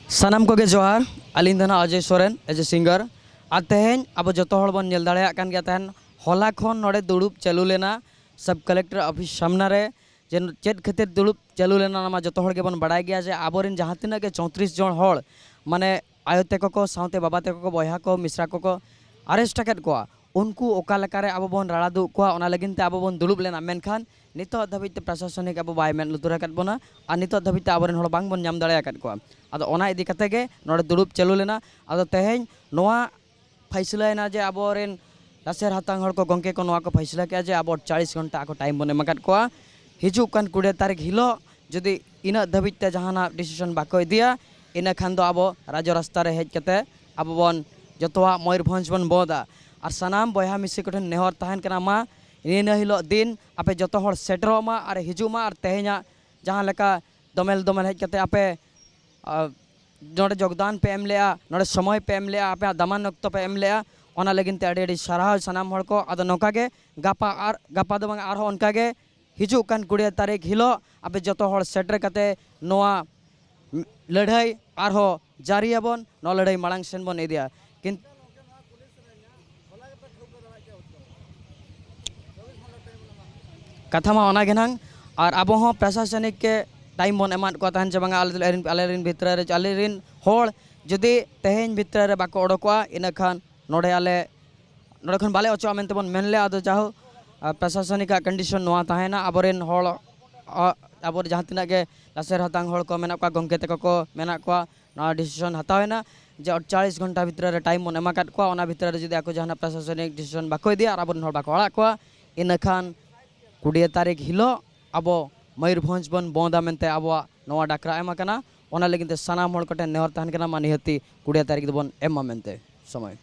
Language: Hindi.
सानाम को जोहार अलिन दना Ajay Soren as a singer और तेहें अब जो बन नेल दाड़ेयाग कान गया तहन हला खन नोड़े दुड़ुब चालू लेना सब कलेक्टर ऑफिस सामना रे जे चेद खातिर दुड़ुब चालू लेना मा जो हड़ गेबन बाड़ाय गया जे आबोरेन जहाँ तिना के 34 जन हड़ माने आयो तेको को साउते बाबा तेको को बयहा को मिश्रा को अरेस्ट आकेद कोआ उनको ओका लेकारे अब बन राड़ा दुग कोआ ओना लगिन ते अब बन दुड़ुब लेना मेनखान नितो धाबिते प्रशासनिक अब बाय मेन लुतुर आकाद बोना और नितो धाबिते आबोरेन हड़ बांग बन नाम दाड़े आकाद कोआ आदो ओना इदी कते गे नोड़े दुड़ुब चालू लेना आदो तेहें नोआ फैसलायना जे आबोरेन लासेर हातांग हड़ को गंके को नोआ को फैसला किया जे अब 40 घंटा को टाइम बन एमाकाद कोआ हिजुग कान 20 तारीख हिलो जदि इना धाबिते जहाना डिसीजन बाको इदिया इना खान दो अब राजो रास्ता रे हेज कते अब बन जतवा मयूरभंज बन बोदा और सानाम बयहा मिसी को नेहर तहन कना मा इन हिलो दिन आपे जतो हड़ सेटरोमा और हिजुमा और तेहेना जहाँ लेका दमेल दमेल हेज कते आपे नोड़े योगदान पे एम लेआ नोड़े समय पे एम लेआ आपे दामान अक्त पे एम लेआ ओना लगिन ते अड़ी साराह सानाम हड़ को आदो नोका गे गापा दो बांग आरो उनका गे हिजुग कान 20 तारीख हिलो आपे जतो हड़ सेटर कते नोआ लड़ाई आरो जारियाबन नो लड़ाई मांग सेन बन इदिया किन कथा मा ओना गेनांग और अब हो प्रशासनिक के टाइम बन एमान को तहन जे बांगा आलेरिन भितर रे आलेरिन होड़ जदि तेहें भितर रे बाको ओडकोआ इना खान नोड़े आले नोड़े खन बाले अचो मेनते बन मेनले आदो चाहो प्रशासनिक कंडीशन नोआ तहना आबोरेन होड़ आबोर जहाँ तिना के लासेर हातांग होड़ को मेना को गंके तको को मेना को ना डिसीजन हतावेना जे 48 घंटा भितर रे टाइम बन एमाकाद को ओना भितर रे जदि आको जहाना प्रशासनिक डिसीजन बाको इदिया और आबोरेन होड़ बाको अड़ा को इना खान 20 तारीख हिलो अब मयूरभंज बन बोदा मेनते अब नवा डाकरा एमा कना ओना लगिन ते सानाम हड़ कोटे नेहर तहन कना मा निहती 20 तारीख बन एमा मेनते समय।